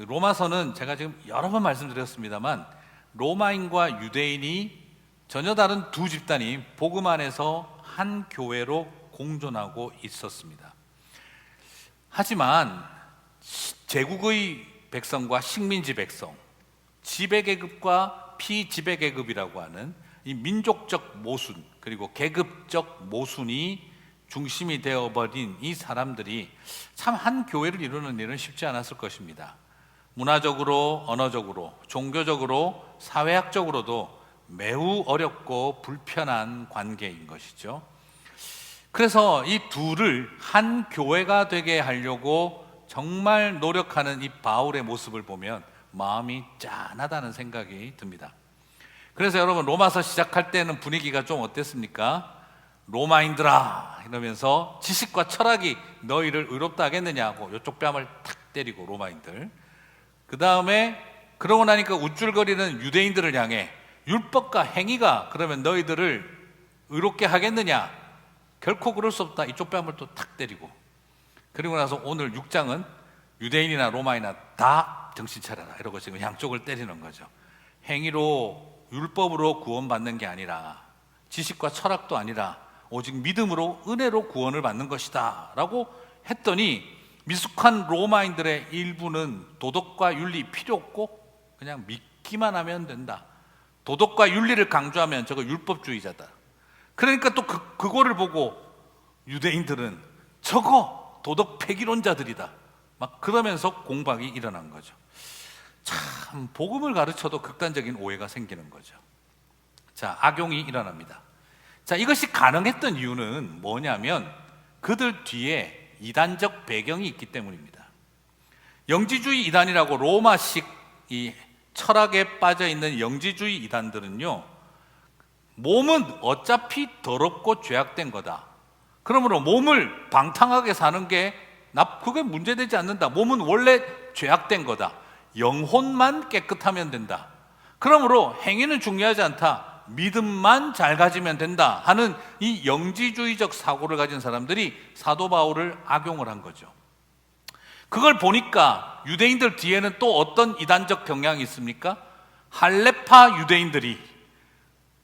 로마서는 제가 지금 여러 번 말씀드렸습니다만 로마인과 유대인이 전혀 다른 두 집단이 복음 안에서 한 교회로 공존하고 있었습니다. 하지만 제국의 백성과 식민지 백성, 지배계급과 피지배계급이라고 하는 이 민족적 모순 그리고 계급적 모순이 중심이 되어버린 이 사람들이 참 한 교회를 이루는 일은 쉽지 않았을 것입니다. 문화적으로, 언어적으로, 종교적으로, 사회학적으로도 매우 어렵고 불편한 관계인 것이죠. 그래서 이 둘을 한 교회가 되게 하려고 정말 노력하는 이 바울의 모습을 보면 마음이 짠하다는 생각이 듭니다. 그래서 여러분, 로마서 시작할 때는 분위기가 좀 어땠습니까? 로마인들아 이러면서 지식과 철학이 너희를 의롭다 하겠느냐고 이쪽 뺨을 탁 때리고, 로마인들. 그 다음에 그러고 나니까 우쭐거리는 유대인들을 향해 율법과 행위가 그러면 너희들을 의롭게 하겠느냐? 결코 그럴 수 없다. 이쪽 뺨을 또 탁 때리고, 그리고 나서 오늘 6장은 유대인이나 로마이나 다 정신 차려라 이러고 지금 양쪽을 때리는 거죠. 행위로, 율법으로 구원받는 게 아니라, 지식과 철학도 아니라 오직 믿음으로, 은혜로 구원을 받는 것이다 라고 했더니, 미숙한 로마인들의 일부는 도덕과 윤리 필요 없고 그냥 믿기만 하면 된다, 도덕과 윤리를 강조하면 저거 율법주의자다. 그러니까 또 그거를 보고 유대인들은 저거 도덕 폐기론자들이다 막 그러면서 공박이 일어난 거죠. 참, 복음을 가르쳐도 극단적인 오해가 생기는 거죠. 자, 악용이 일어납니다. 자, 이것이 가능했던 이유는 뭐냐면 그들 뒤에 이단적 배경이 있기 때문입니다. 영지주의 이단이라고, 로마식 이 철학에 빠져 있는 영지주의 이단들은요, 몸은 어차피 더럽고 죄악된 거다, 그러므로 몸을 방탕하게 사는 게 그게 문제되지 않는다, 몸은 원래 죄악된 거다, 영혼만 깨끗하면 된다, 그러므로 행위는 중요하지 않다, 믿음만 잘 가지면 된다 하는 이 영지주의적 사고를 가진 사람들이 사도 바울을 악용을 한 거죠. 그걸 보니까 유대인들 뒤에는 또 어떤 이단적 경향이 있습니까? 할레파 유대인들이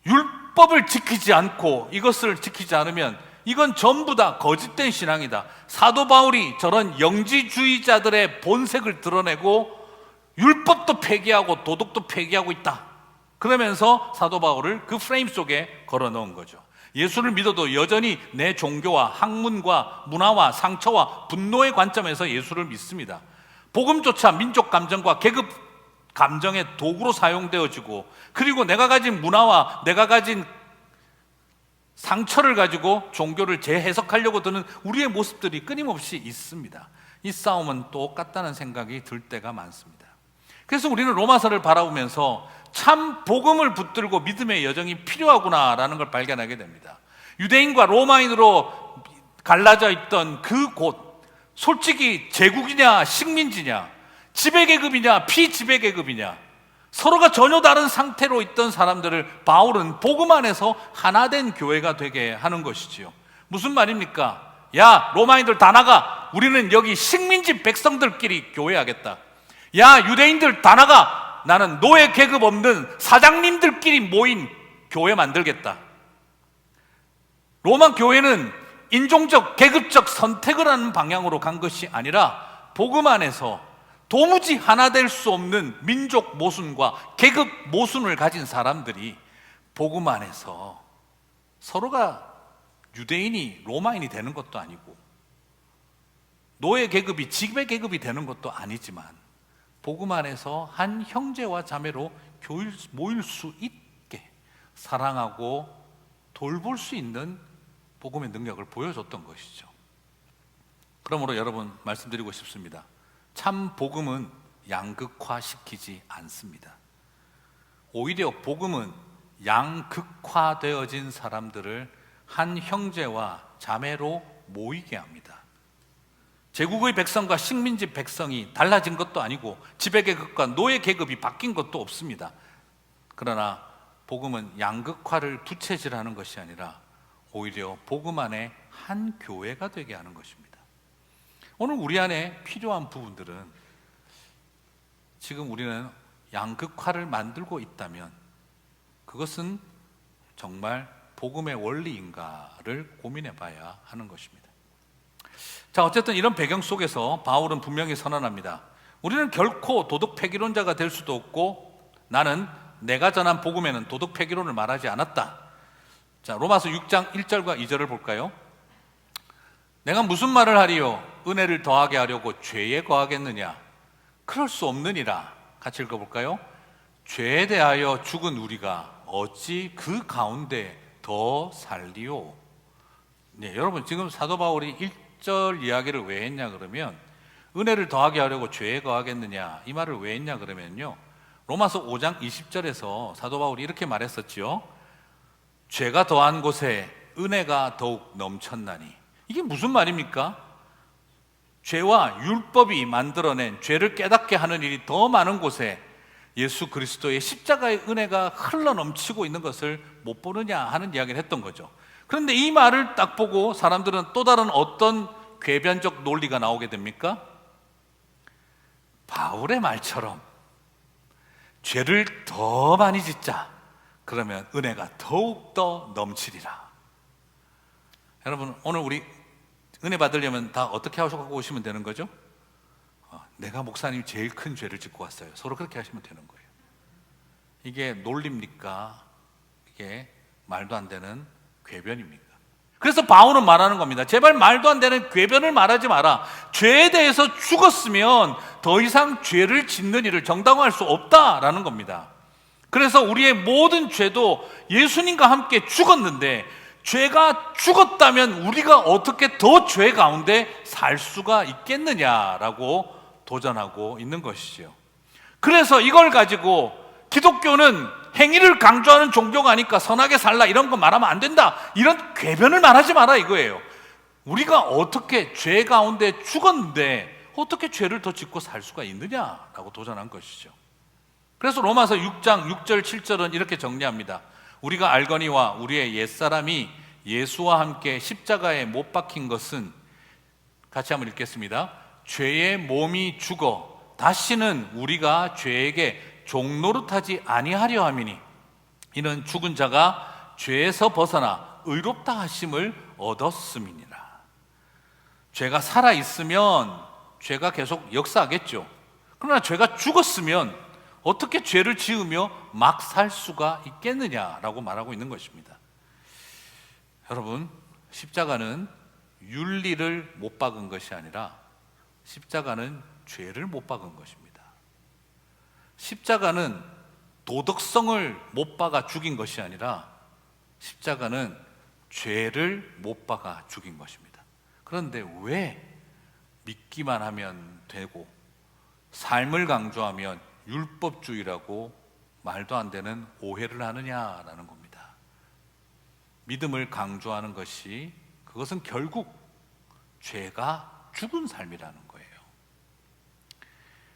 율법을 지키지 않고, 이것을 지키지 않으면 이건 전부 다 거짓된 신앙이다, 사도 바울이 저런 영지주의자들의 본색을 드러내고 율법도 폐기하고 도덕도 폐기하고 있다, 그러면서 사도 바울을 그 프레임 속에 걸어 넣은 거죠. 예수를 믿어도 여전히 내 종교와 학문과 문화와 상처와 분노의 관점에서 예수를 믿습니다. 복음조차 민족 감정과 계급 감정의 도구로 사용되어지고, 그리고 내가 가진 문화와 내가 가진 상처를 가지고 종교를 재해석하려고 드는 우리의 모습들이 끊임없이 있습니다. 이 싸움은 똑같다는 생각이 들 때가 많습니다. 그래서 우리는 로마서를 바라보면서 참 복음을 붙들고 믿음의 여정이 필요하구나라는 걸 발견하게 됩니다. 유대인과 로마인으로 갈라져 있던 그 곳, 솔직히 제국이냐 식민지냐, 지배계급이냐 피지배계급이냐, 서로가 전혀 다른 상태로 있던 사람들을 바울은 복음 안에서 하나된 교회가 되게 하는 것이지요. 무슨 말입니까? 야, 로마인들 다 나가, 우리는 여기 식민지 백성들끼리 교회하겠다. 야, 유대인들 다 나가, 나는 노예 계급 없는 사장님들끼리 모인 교회 만들겠다. 로마 교회는 인종적, 계급적 선택을 하는 방향으로 간 것이 아니라 복음 안에서 도무지 하나 될 수 없는 민족 모순과 계급 모순을 가진 사람들이 복음 안에서 서로가 유대인이 로마인이 되는 것도 아니고 노예 계급이 지배 계급이 되는 것도 아니지만 복음 안에서 한 형제와 자매로 모일 수 있게 사랑하고 돌볼 수 있는 복음의 능력을 보여줬던 것이죠. 그러므로 여러분, 말씀드리고 싶습니다. 참 복음은 양극화시키지 않습니다. 오히려 복음은 양극화되어진 사람들을 한 형제와 자매로 모이게 합니다. 제국의 백성과 식민지 백성이 달라진 것도 아니고 지배계급과 노예계급이 바뀐 것도 없습니다. 그러나 복음은 양극화를 부채질하는 것이 아니라 오히려 복음 안에 한 교회가 되게 하는 것입니다. 오늘 우리 안에 필요한 부분들은 지금 우리는 양극화를 만들고 있다면 그것은 정말 복음의 원리인가를 고민해 봐야 하는 것입니다. 자, 어쨌든 이런 배경 속에서 바울은 분명히 선언합니다. 우리는 결코 도덕 폐기론자가 될 수도 없고 나는 내가 전한 복음에는 도덕 폐기론을 말하지 않았다. 자, 로마서 6장 1절과 2절을 볼까요? 내가 무슨 말을 하리요? 은혜를 더하게 하려고 죄에 거하겠느냐? 그럴 수 없느니라. 같이 읽어볼까요? 죄에 대하여 죽은 우리가 어찌 그 가운데 더 살리요? 네, 여러분 지금 사도 바울이 1절 이야기를 왜 했냐 그러면 은혜를 더하게 하려고 죄에 거하겠느냐 이 말을 왜 했냐 그러면요, 로마서 5장 20절에서 사도 바울이 이렇게 말했었지요. 죄가 더한 곳에 은혜가 더욱 넘쳤나니. 이게 무슨 말입니까? 죄와 율법이 만들어낸 죄를 깨닫게 하는 일이 더 많은 곳에 예수 그리스도의 십자가의 은혜가 흘러넘치고 있는 것을 못 보느냐 하는 이야기를 했던 거죠. 그런데 이 말을 딱 보고 사람들은 또 다른 어떤 궤변적 논리가 나오게 됩니까? 바울의 말처럼 죄를 더 많이 짓자. 그러면 은혜가 더욱더 넘치리라. 여러분 오늘 우리 은혜 받으려면 다 어떻게 하고 오시면 되는 거죠? 내가 목사님이 제일 큰 죄를 짓고 왔어요. 서로 그렇게 하시면 되는 거예요. 이게 논리입니까? 이게 말도 안 되는 궤변입니까? 그래서 바울은 말하는 겁니다. 제발 말도 안 되는 궤변을 말하지 마라. 죄에 대해서 죽었으면 더 이상 죄를 짓는 일을 정당화할 수 없다라는 겁니다. 그래서 우리의 모든 죄도 예수님과 함께 죽었는데 죄가 죽었다면 우리가 어떻게 더 죄 가운데 살 수가 있겠느냐라고 도전하고 있는 것이죠. 그래서 이걸 가지고 기독교는 행위를 강조하는 종교가 아니까 선하게 살라 이런 거 말하면 안 된다, 이런 궤변을 말하지 마라 이거예요. 우리가 어떻게 죄 가운데 죽었는데 어떻게 죄를 더 짓고 살 수가 있느냐라고 도전한 것이죠. 그래서 로마서 6장 6절 7절은 이렇게 정리합니다. 우리가 알거니와 우리의 옛사람이 예수와 함께 십자가에 못 박힌 것은, 같이 한번 읽겠습니다. 죄의 몸이 죽어 다시는 우리가 죄에게 종노릇하지 아니하려 함이니 이는 죽은 자가 죄에서 벗어나 의롭다 하심을 얻었음이니라. 죄가 살아있으면 죄가 계속 역사하겠죠. 그러나 죄가 죽었으면 어떻게 죄를 지으며 막 살 수가 있겠느냐라고 말하고 있는 것입니다. 여러분, 십자가는 윤리를 못 박은 것이 아니라 십자가는 죄를 못 박은 것입니다. 십자가는 도덕성을 못 박아 죽인 것이 아니라 십자가는 죄를 못 박아 죽인 것입니다. 그런데 왜 믿기만 하면 되고 삶을 강조하면 율법주의라고 말도 안 되는 오해를 하느냐라는 겁니다. 믿음을 강조하는 것이, 그것은 결국 죄가 죽은 삶이라는 거예요.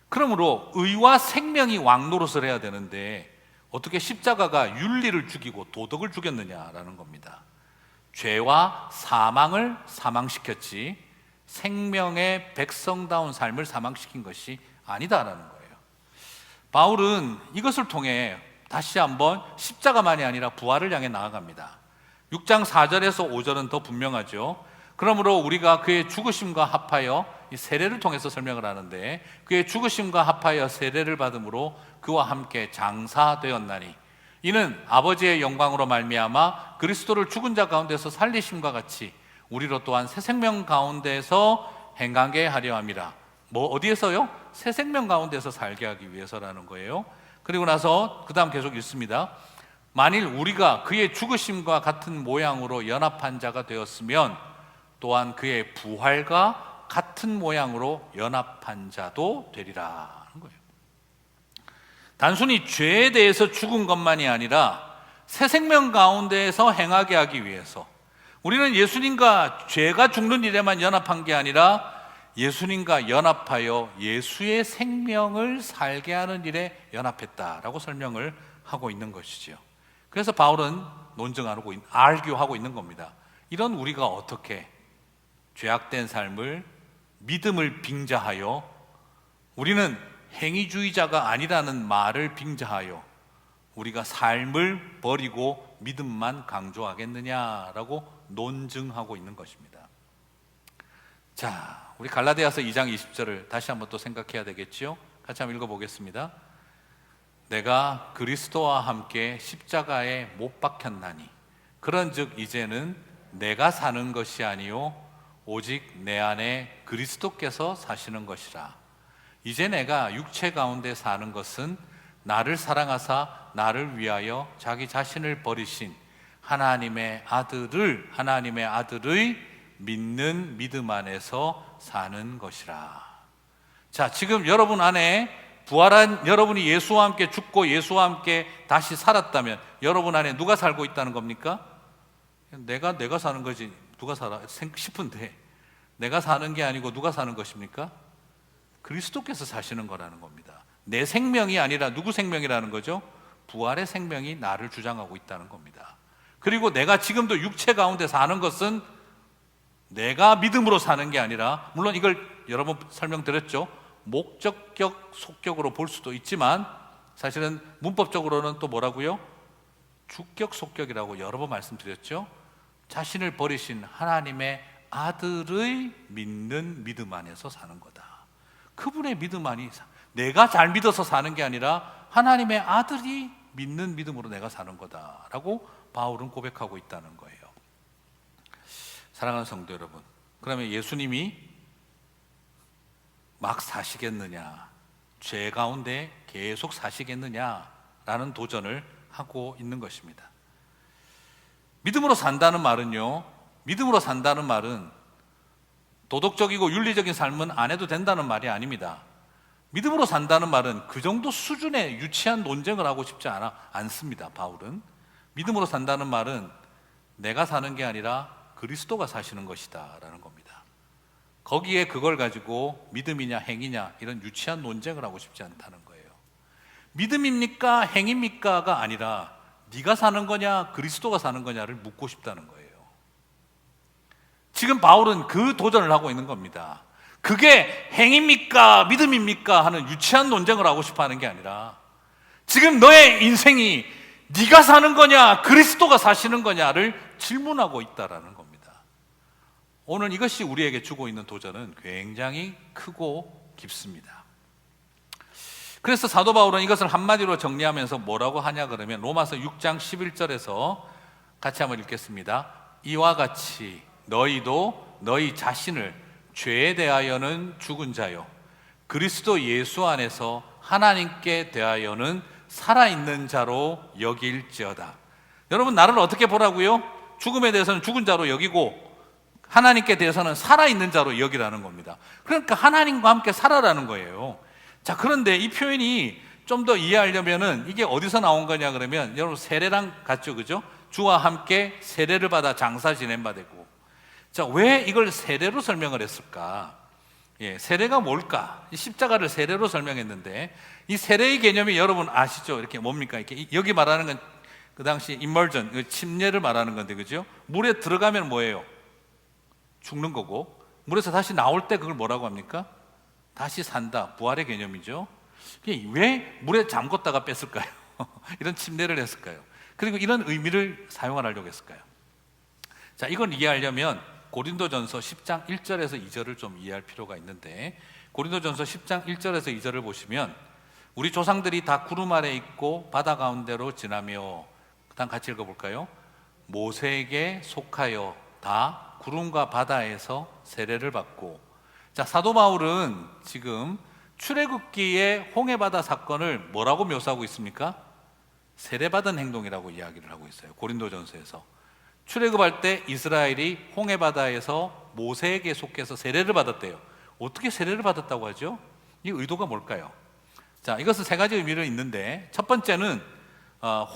그러므로 의와 생명이 왕노릇을 해야 되는데 어떻게 십자가가 윤리를 죽이고 도덕을 죽였느냐라는 겁니다. 죄와 사망을 사망시켰지 생명의 백성다운 삶을 사망시킨 것이 아니다라는 거예요. 바울은 이것을 통해 다시 한번 십자가만이 아니라 부활을 향해 나아갑니다. 6장 4절에서 5절은 더 분명하죠. 그러므로 우리가 그의 죽으심과 합하여 이 세례를 통해서 설명을 하는데, 그의 죽으심과 합하여 세례를 받음으로 그와 함께 장사되었나니 이는 아버지의 영광으로 말미암아 그리스도를 죽은 자 가운데서 살리심과 같이 우리로 또한 새 생명 가운데서 행하게 하려 함이라. 어디에서요? 새 생명 가운데서 살게 하기 위해서라는 거예요. 그리고 나서 그 다음 계속 읽습니다. 만일 우리가 그의 죽으심과 같은 모양으로 연합한 자가 되었으면 또한 그의 부활과 같은 모양으로 연합한 자도 되리라 하는 거예요. 단순히 죄에 대해서 죽은 것만이 아니라 새 생명 가운데에서 행하게 하기 위해서 우리는 예수님과 죄가 죽는 일에만 연합한 게 아니라 예수님과 연합하여 예수의 생명을 살게 하는 일에 연합했다라고 설명을 하고 있는 것이죠. 그래서 바울은 논증하고 알교하고 있는 겁니다. 이런 우리가 어떻게 죄악된 삶을 믿음을 빙자하여 우리는 행위주의자가 아니라는 말을 빙자하여 우리가 삶을 버리고 믿음만 강조하겠느냐라고 논증하고 있는 것입니다. 자, 우리 갈라디아서 2장 20절을 다시 한번 또 생각해야 되겠지요? 같이 한번 읽어보겠습니다. 내가 그리스도와 함께 십자가에 못 박혔나니 그런즉 이제는 내가 사는 것이 아니요 오직 내 안에 그리스도께서 사시는 것이라. 이제 내가 육체 가운데 사는 것은 나를 사랑하사 나를 위하여 자기 자신을 버리신 하나님의 아들의 믿는 믿음 안에서 사는 것이라. 자, 지금 여러분 안에 부활한 여러분이 예수와 함께 죽고 예수와 함께 다시 살았다면 여러분 안에 누가 살고 있다는 겁니까? 내가 사는 거지 누가 살아 싶은데, 내가 사는 게 아니고 누가 사는 것입니까? 그리스도께서 사시는 거라는 겁니다. 내 생명이 아니라 누구 생명이라는 거죠? 부활의 생명이 나를 주장하고 있다는 겁니다. 그리고 내가 지금도 육체 가운데 사는 것은 내가 믿음으로 사는 게 아니라, 물론 이걸 여러 번 설명드렸죠. 목적격, 속격으로 볼 수도 있지만 사실은 문법적으로는 또 뭐라고요? 주격, 속격이라고 여러 번 말씀드렸죠. 자신을 버리신 하나님의 아들의 믿는 믿음 안에서 사는 거다. 그분의 믿음 안이 내가 잘 믿어서 사는 게 아니라 하나님의 아들이 믿는 믿음으로 내가 사는 거다라고 바울은 고백하고 있다는 거예요. 사랑하는 성도 여러분, 그러면 예수님이 막 사시겠느냐, 죄 가운데 계속 사시겠느냐라는 도전을 하고 있는 것입니다. 믿음으로 산다는 말은요, 믿음으로 산다는 말은 도덕적이고 윤리적인 삶은 안 해도 된다는 말이 아닙니다. 믿음으로 산다는 말은 그 정도 수준의 유치한 논쟁을 하고 싶지 않습니다. 바울은 믿음으로 산다는 말은 내가 사는 게 아니라 그리스도가 사시는 것이다 라는 겁니다. 거기에 그걸 가지고 믿음이냐 행위냐 이런 유치한 논쟁을 하고 싶지 않다는 거예요. 믿음입니까 행위입니까가 아니라 네가 사는 거냐 그리스도가 사는 거냐를 묻고 싶다는 거예요. 지금 바울은 그 도전을 하고 있는 겁니다. 그게 행위입니까 믿음입니까 하는 유치한 논쟁을 하고 싶어 하는 게 아니라 지금 너의 인생이 네가 사는 거냐 그리스도가 사시는 거냐를 질문하고 있다라는 겁니다. 오늘 이것이 우리에게 주고 있는 도전은 굉장히 크고 깊습니다. 그래서 사도 바울은 이것을 한마디로 정리하면서 뭐라고 하냐 그러면 로마서 6장 11절에서 같이 한번 읽겠습니다. 이와 같이 너희도 너희 자신을 죄에 대하여는 죽은 자요 그리스도 예수 안에서 하나님께 대하여는 살아있는 자로 여길지어다. 여러분, 나를 어떻게 보라고요? 죽음에 대해서는 죽은 자로 여기고 하나님께 대해서는 살아있는 자로 여기라는 겁니다. 그러니까 하나님과 함께 살아라는 거예요. 자, 그런데 이 표현이 좀 더 이해하려면은 이게 어디서 나온 거냐 그러면 여러분 세례랑 같죠, 그죠? 주와 함께 세례를 받아 장사 지낸 바 되고. 자, 왜 이걸 세례로 설명을 했을까? 예, 세례가 뭘까? 십자가를 세례로 설명했는데 이 세례의 개념이 여러분 아시죠? 이렇게 뭡니까? 이렇게 여기 말하는 건 그 당시 임멀전, 침례를 말하는 건데, 그죠? 물에 들어가면 뭐예요? 죽는 거고, 물에서 다시 나올 때 그걸 뭐라고 합니까? 다시 산다, 부활의 개념이죠. 왜 물에 잠궜다가 뺐을까요? 이런 침례를 했을까요? 그리고 이런 의미를 사용하려고 했을까요? 자, 이걸 이해하려면 고린도전서 10장 1절에서 2절을 좀 이해할 필요가 있는데, 고린도전서 10장 1절에서 2절을 보시면 우리 조상들이 다 구름 아래 있고 바다 가운데로 지나며, 그 다음 같이 읽어볼까요? 모세에게 속하여 다 구름과 바다에서 세례를 받고. 자, 사도 바울은 지금 출애굽기의 홍해바다 사건을 뭐라고 묘사하고 있습니까? 세례받은 행동이라고 이야기를 하고 있어요. 고린도전서에서 출애굽할 때 이스라엘이 홍해바다에서 모세에게 속해서 세례를 받았대요. 어떻게 세례를 받았다고 하죠? 이 의도가 뭘까요? 자, 이것은 세 가지 의미가 있는데, 첫 번째는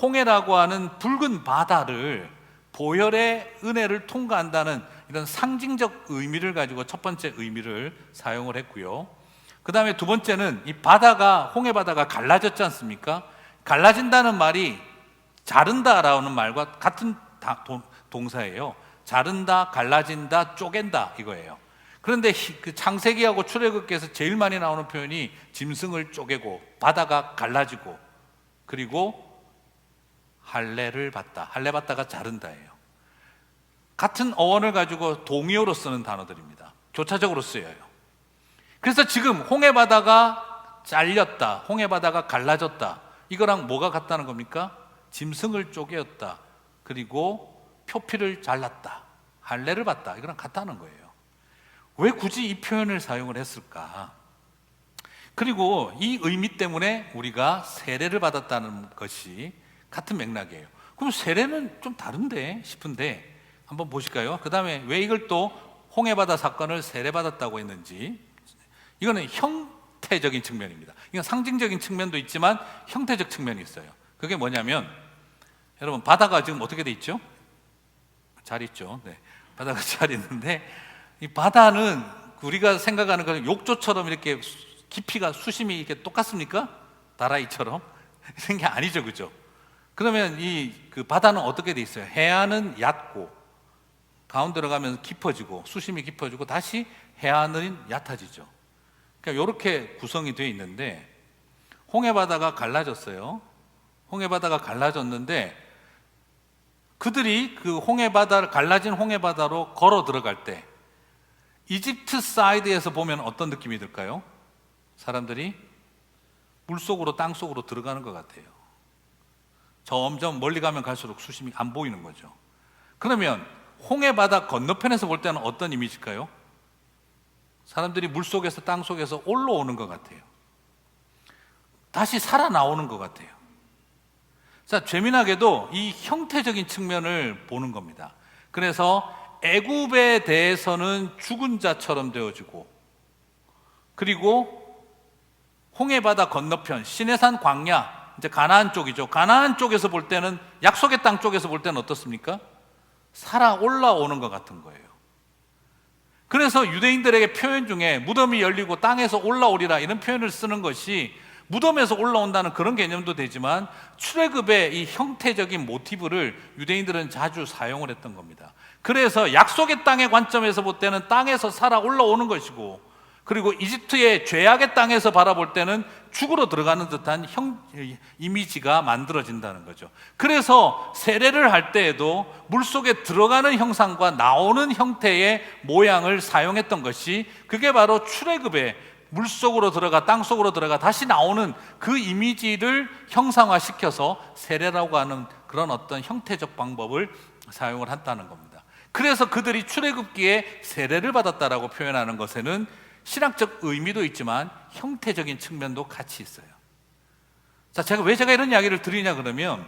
홍해라고 하는 붉은 바다를 보혈의 은혜를 통과한다는 이런 상징적 의미를 가지고 첫 번째 의미를 사용을 했고요. 그 다음에 두 번째는 이 바다가, 홍해바다가 갈라졌지 않습니까? 갈라진다는 말이 자른다라는 말과 같은 동사예요. 자른다, 갈라진다, 쪼갠다 이거예요. 그런데 그 창세기하고 출애굽기에서 제일 많이 나오는 표현이 짐승을 쪼개고 바다가 갈라지고 그리고 할례를 받다. 할례 받다가 자른다예요. 같은 어원을 가지고 동의어로 쓰는 단어들입니다. 교차적으로 쓰여요. 그래서 지금 홍해바다가 잘렸다, 홍해바다가 갈라졌다, 이거랑 뭐가 같다는 겁니까? 짐승을 쪼개었다, 그리고 표피를 잘랐다, 할례를 받다, 이거랑 같다는 거예요. 왜 굳이 이 표현을 사용을 했을까? 그리고 이 의미 때문에 우리가 세례를 받았다는 것이 같은 맥락이에요. 그럼 세례는 좀 다른데 싶은데 한번 보실까요? 그 다음에 왜 이걸 또 홍해바다 사건을 세례받았다고 했는지. 이거는 형태적인 측면입니다. 이건 상징적인 측면도 있지만 형태적 측면이 있어요. 그게 뭐냐면, 여러분 바다가 지금 어떻게 돼 있죠? 잘 있죠. 네, 바다가 잘 있는데, 이 바다는 우리가 생각하는 건 욕조처럼 이렇게 깊이가 수심이 이렇게 똑같습니까? 다라이처럼 이런 게 아니죠, 그죠? 그러면 그 바다는 어떻게 돼 있어요? 해안은 얕고 가운데로 가면 깊어지고 수심이 깊어지고 다시 해안은 얕아지죠. 그러니까 이렇게 구성이 되어 있는데, 홍해바다가 갈라졌어요. 홍해바다가 갈라졌는데 그들이 그 홍해바다를, 갈라진 홍해바다로 걸어 들어갈 때 이집트 사이드에서 보면 어떤 느낌이 들까요? 사람들이 물속으로, 땅속으로 들어가는 것 같아요. 점점 멀리 가면 갈수록 수심이 안 보이는 거죠. 그러면 홍해바다 건너편에서 볼 때는 어떤 이미지일까요? 사람들이 물속에서, 땅속에서 올라오는 것 같아요. 다시 살아나오는 것 같아요. 자, 재미나게도 이 형태적인 측면을 보는 겁니다. 그래서 애굽에 대해서는 죽은 자처럼 되어지고, 그리고 홍해바다 건너편 시내산 광야, 이제 가나안 쪽이죠. 가나안 쪽에서 볼 때는, 약속의 땅 쪽에서 볼 때는 어떻습니까? 살아 올라오는 것 같은 거예요. 그래서 유대인들에게 표현 중에 무덤이 열리고 땅에서 올라오리라, 이런 표현을 쓰는 것이 무덤에서 올라온다는 그런 개념도 되지만 출애굽의 이 형태적인 모티브를 유대인들은 자주 사용을 했던 겁니다. 그래서 약속의 땅의 관점에서 볼 때는 땅에서 살아 올라오는 것이고, 그리고 이집트의 죄악의 땅에서 바라볼 때는 죽으로 들어가는 듯한 이미지가 만들어진다는 거죠. 그래서 세례를 할 때에도 물속에 들어가는 형상과 나오는 형태의 모양을 사용했던 것이, 그게 바로 출애굽의 물속으로 들어가 땅속으로 들어가 다시 나오는 그 이미지를 형상화시켜서 세례라고 하는 그런 어떤 형태적 방법을 사용을 했다는 겁니다. 그래서 그들이 출애굽기에 세례를 받았다라고 표현하는 것에는 신학적 의미도 있지만 형태적인 측면도 같이 있어요. 자, 제가 이런 이야기를 드리냐 그러면,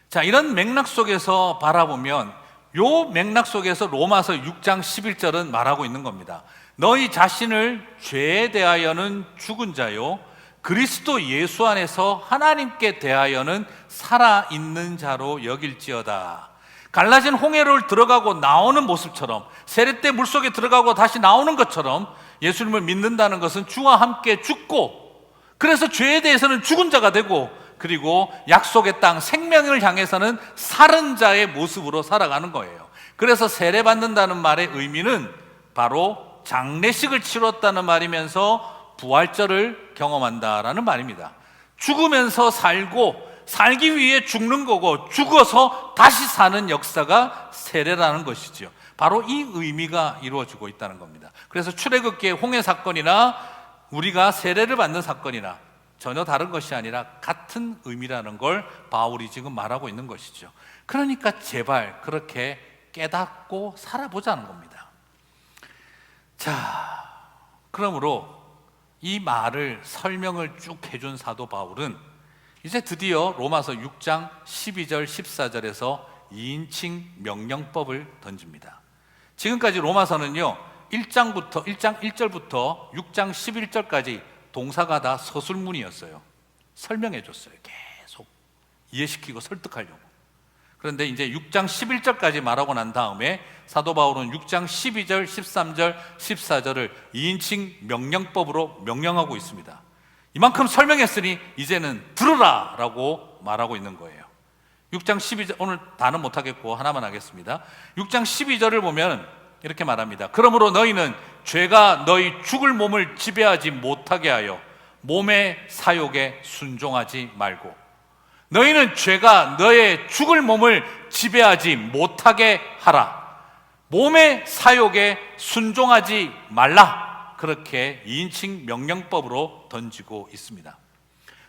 자, 이런 맥락 속에서 바라보면, 요 맥락 속에서 로마서 6장 11절은 말하고 있는 겁니다. 너희 자신을 죄에 대하여는 죽은 자요 그리스도 예수 안에서 하나님께 대하여는 살아있는 자로 여길지어다. 갈라진 홍해를 들어가고 나오는 모습처럼, 세례 때 물속에 들어가고 다시 나오는 것처럼 예수님을 믿는다는 것은 주와 함께 죽고, 그래서 죄에 대해서는 죽은 자가 되고, 그리고 약속의 땅 생명을 향해서는 살은 자의 모습으로 살아가는 거예요. 그래서 세례받는다는 말의 의미는 바로 장례식을 치렀다는 말이면서 부활절을 경험한다라는 말입니다. 죽으면서 살고, 살기 위해 죽는 거고, 죽어서 다시 사는 역사가 세례라는 것이죠. 바로 이 의미가 이루어지고 있다는 겁니다. 그래서 출애굽기의 홍해 사건이나 우리가 세례를 받는 사건이나 전혀 다른 것이 아니라 같은 의미라는 걸 바울이 지금 말하고 있는 것이죠. 그러니까 제발 그렇게 깨닫고 살아보자는 겁니다. 자, 그러므로 이 말을, 설명을 쭉 해준 사도 바울은 이제 드디어 로마서 6장 12절 14절에서 2인칭 명령법을 던집니다. 지금까지 로마서는요 1장 1절부터 6장 11절까지 동사가 다 서술문이었어요. 설명해 줬어요. 계속 이해시키고 설득하려고. 그런데 이제 6장 11절까지 말하고 난 다음에 사도 바울은 6장 12절, 13절, 14절을 2인칭 명령법으로 명령하고 있습니다. 이만큼 설명했으니 이제는 들으라 라고 말하고 있는 거예요. 6장 12절, 오늘 다는 못하겠고 하나만 하겠습니다. 6장 12절을 보면 이렇게 말합니다. 그러므로 너희는 죄가 너희 죽을 몸을 지배하지 못하게 하여 몸의 사욕에 순종하지 말고, 너희는 죄가 너의 죽을 몸을 지배하지 못하게 하라. 몸의 사욕에 순종하지 말라. 그렇게 2인칭 명령법으로 던지고 있습니다.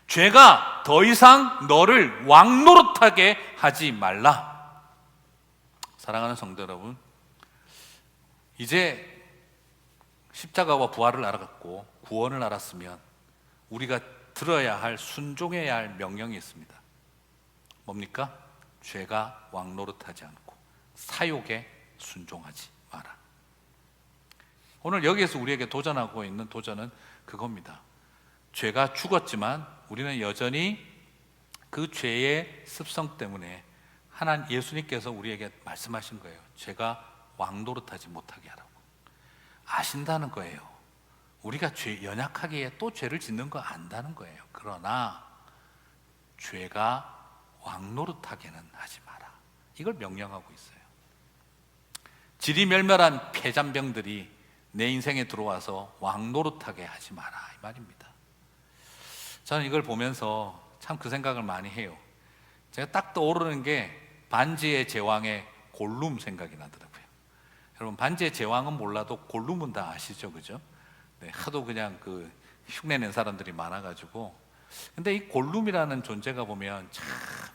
죄가 더 이상 너를 왕노릇하게 하지 말라. 사랑하는 성도 여러분, 이제 십자가와 부활을 알아갔고 구원을 알았으면 우리가 들어야 할, 순종해야 할 명령이 있습니다. 뭡니까? 죄가 왕노릇하지 않고 사욕에 순종하지 마라. 오늘 여기에서 우리에게 도전하고 있는 도전은 그겁니다. 죄가 죽었지만 우리는 여전히 그 죄의 습성 때문에 하나님 예수님께서 우리에게 말씀하신 거예요. 죄가 왕노릇하지 못하게 하라고. 아신다는 거예요. 우리가 연약하기에 또 죄를 짓는 거 안다는 거예요. 그러나 죄가 왕노릇하게는 하지 마라. 이걸 명령하고 있어요. 질이 멸멸한 폐잔병들이 내 인생에 들어와서 왕노릇하게 하지 마라, 이 말입니다. 저는 이걸 보면서 참 그 생각을 많이 해요. 제가 딱 떠오르는 게 반지의 제왕의 골룸 생각이 나더라고요. 여러분, 반지의 제왕은 몰라도 골룸은 다 아시죠, 그죠? 네, 하도 그냥 그 흉내낸 사람들이 많아가지고. 근데 이 골룸이라는 존재가 보면 참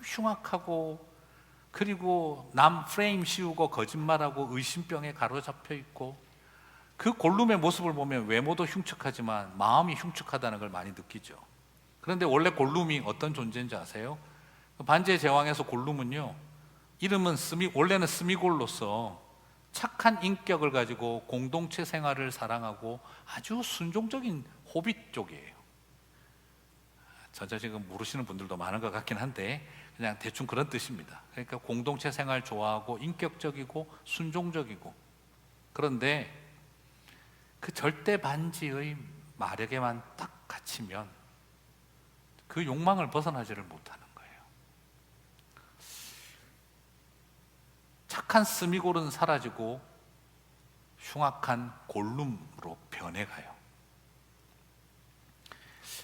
흉악하고, 그리고 남 프레임 씌우고 거짓말하고 의심병에 가로잡혀 있고, 그 골룸의 모습을 보면 외모도 흉측하지만 마음이 흉측하다는 걸 많이 느끼죠. 그런데 원래 골룸이 어떤 존재인지 아세요? 반지의 제왕에서 골룸은요, 이름은 원래는 스미골로서 착한 인격을 가지고 공동체 생활을 사랑하고 아주 순종적인 호빗 쪽이에요. 전혀 지금 모르시는 분들도 많은 것 같긴 한데 그냥 대충 그런 뜻입니다. 그러니까 공동체 생활 좋아하고 인격적이고 순종적이고, 그런데 그 절대 반지의 마력에만 딱 갇히면 그 욕망을 벗어나지를 못하는 거예요. 착한 스미골은 사라지고 흉악한 골룸으로 변해가요.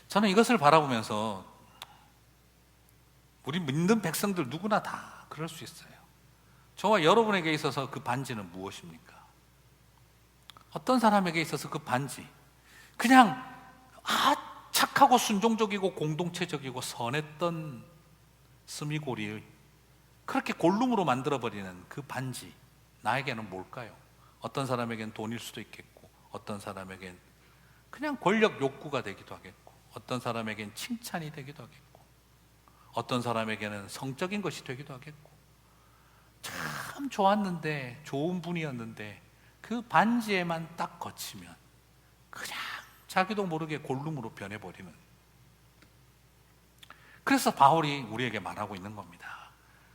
저는 이것을 바라보면서 우리 믿는 백성들 누구나 다 그럴 수 있어요. 저와 여러분에게 있어서 그 반지는 무엇입니까? 어떤 사람에게 있어서 그 반지, 그냥 착하고 순종적이고 공동체적이고 선했던 스미골이 그렇게 골룸으로 만들어버리는 그 반지, 나에게는 뭘까요? 어떤 사람에겐 돈일 수도 있겠고, 어떤 사람에겐 그냥 권력 욕구가 되기도 하겠고, 어떤 사람에겐 칭찬이 되기도 하겠고, 어떤 사람에게는 성적인 것이 되기도 하겠고, 참 좋았는데, 좋은 분이었는데 그 반지에만 딱 거치면 그냥 자기도 모르게 골룸으로 변해버리는. 그래서 바울이 우리에게 말하고 있는 겁니다.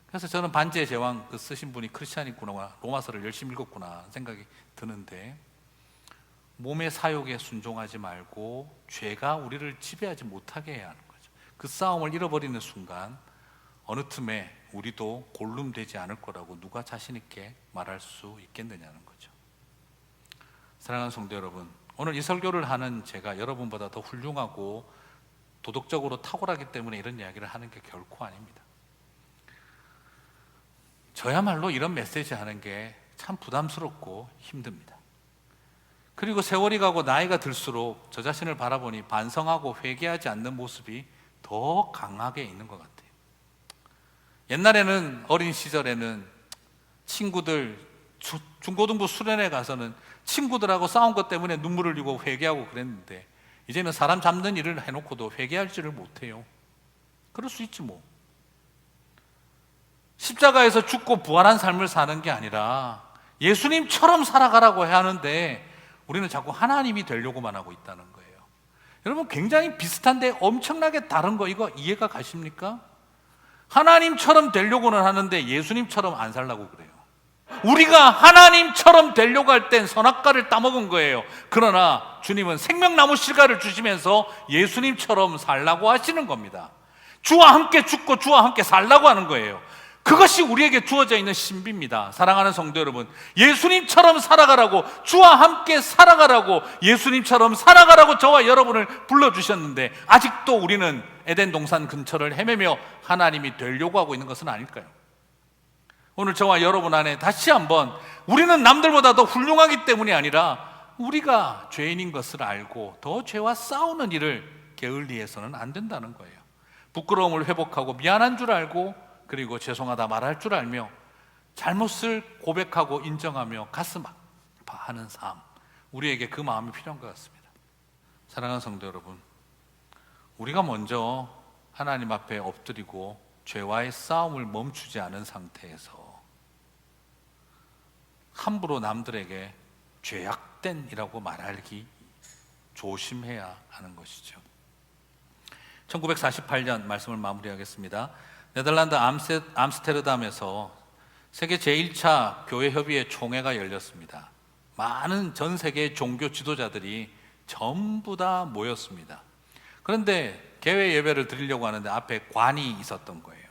그래서 저는 반지의 제왕 그 쓰신 분이 크리스찬이구나, 로마서를 열심히 읽었구나 생각이 드는데, 몸의 사욕에 순종하지 말고 죄가 우리를 지배하지 못하게 해야 하는 거죠. 그 싸움을 잃어버리는 순간 어느 틈에 우리도 골룸 되지 않을 거라고 누가 자신 있게 말할 수 있겠느냐는 거죠. 사랑하는 성도 여러분, 오늘 이 설교를 하는 제가 여러분보다 더 훌륭하고 도덕적으로 탁월하기 때문에 이런 이야기를 하는 게 결코 아닙니다. 저야말로 이런 메시지 하는 게 참 부담스럽고 힘듭니다. 그리고 세월이 가고 나이가 들수록 저 자신을 바라보니 반성하고 회개하지 않는 모습이 더 강하게 있는 것 같아요. 옛날에는, 어린 시절에는 친구들, 중고등부 수련회 가서는 친구들하고 싸운 것 때문에 눈물을 흘리고 회개하고 그랬는데, 이제는 사람 잡는 일을 해놓고도 회개할지를 못해요. 그럴 수 있지 뭐. 십자가에서 죽고 부활한 삶을 사는 게 아니라 예수님처럼 살아가라고 해야 하는데 우리는 자꾸 하나님이 되려고만 하고 있다는 거예요. 여러분, 굉장히 비슷한데 엄청나게 다른 거, 이거 이해가 가십니까? 하나님처럼 되려고는 하는데 예수님처럼 안 살라고 그래요. 우리가 하나님처럼 되려고 할 땐 선악과를 따먹은 거예요. 그러나 주님은 생명나무 실과를 주시면서 예수님처럼 살라고 하시는 겁니다. 주와 함께 죽고 주와 함께 살라고 하는 거예요. 그것이 우리에게 주어져 있는 신비입니다. 사랑하는 성도 여러분, 예수님처럼 살아가라고, 주와 함께 살아가라고, 예수님처럼 살아가라고 저와 여러분을 불러주셨는데 아직도 우리는 에덴 동산 근처를 헤매며 하나님이 되려고 하고 있는 것은 아닐까요? 오늘 저와 여러분 안에 다시 한번 우리는 남들보다 더 훌륭하기 때문이 아니라 우리가 죄인인 것을 알고 더 죄와 싸우는 일을 게을리해서는 안 된다는 거예요. 부끄러움을 회복하고 미안한 줄 알고, 그리고 죄송하다 말할 줄 알며 잘못을 고백하고 인정하며 가슴 아파하는 삶, 우리에게 그 마음이 필요한 것 같습니다. 사랑하는 성도 여러분, 우리가 먼저 하나님 앞에 엎드리고 죄와의 싸움을 멈추지 않은 상태에서 함부로 남들에게 죄악된이라고 말하기 조심해야 하는 것이죠. 1948년 말씀을 마무리하겠습니다. 네덜란드 암스테르담에서 세계 제1차 교회협의회 총회가 열렸습니다. 많은 전 세계 종교 지도자들이 전부 다 모였습니다. 그런데 개회 예배를 드리려고 하는데 앞에 관이 있었던 거예요.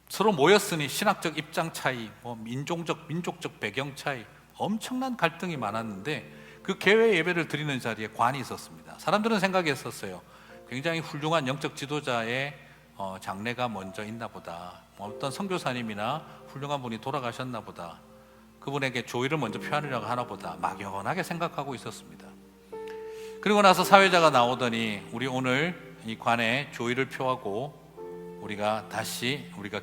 서로 모였으니 신학적 입장 차이, 민족적 배경 차이, 엄청난 갈등이 많았는데 그 개회 예배를 드리는 자리에 관이 있었습니다. 사람들은 생각했었어요. 굉장히 훌륭한 영적 지도자의 장례가 먼저 있나 보다, 어떤 선교사님이나 훌륭한 분이 돌아가셨나 보다, 그분에게 조의를 먼저 표하려고 하나 보다 막연하게 생각하고 있었습니다. 그리고 나서 사회자가 나오더니 우리 오늘 이 관에 조의를 표하고 우리가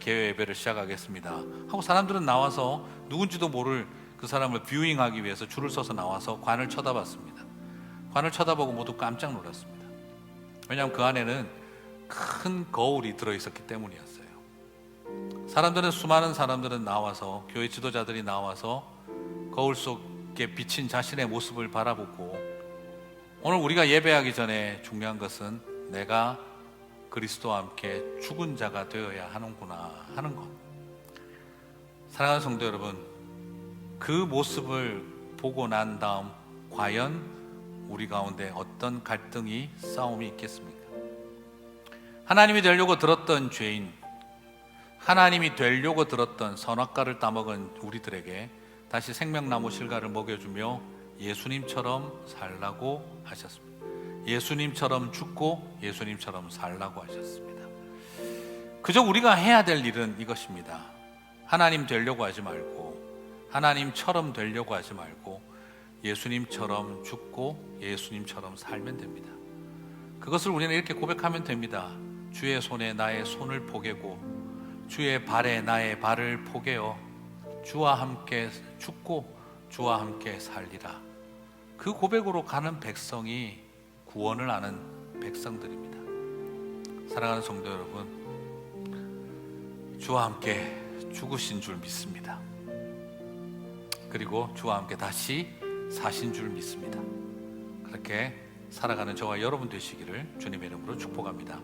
개회 예배를 시작하겠습니다 하고 사람들은 나와서 누군지도 모를 그 사람을 뷰잉하기 위해서 줄을 서서 나와서 관을 쳐다봤습니다. 관을 쳐다보고 모두 깜짝 놀랐습니다. 왜냐하면 그 안에는 큰 거울이 들어있었기 때문이었어요. 수많은 사람들은 나와서, 교회 지도자들이 나와서 거울 속에 비친 자신의 모습을 바라보고, 오늘 우리가 예배하기 전에 중요한 것은 내가 그리스도와 함께 죽은 자가 되어야 하는구나 하는 것. 사랑하는 성도 여러분, 그 모습을 보고 난 다음 과연 우리 가운데 어떤 갈등이, 싸움이 있겠습니까? 하나님이 되려고 들었던 죄인, 하나님이 되려고 들었던 선악과를 따먹은 우리들에게 다시 생명나무 실과를 먹여주며 예수님처럼 살라고 하셨습니다. 예수님처럼 죽고 예수님처럼 살라고 하셨습니다. 그저 우리가 해야 될 일은 이것입니다. 하나님 되려고 하지 말고, 하나님처럼 되려고 하지 말고 예수님처럼 죽고 예수님처럼 살면 됩니다. 그것을 우리는 이렇게 고백하면 됩니다. 주의 손에 나의 손을 포개고 주의 발에 나의 발을 포개어 주와 함께 죽고 주와 함께 살리라. 그 고백으로 가는 백성이 구원을 아는 백성들입니다. 사랑하는 성도 여러분, 주와 함께 죽으신 줄 믿습니다. 그리고 주와 함께 다시 사신 줄 믿습니다. 그렇게 살아가는 저와 여러분 되시기를 주님의 이름으로 축복합니다.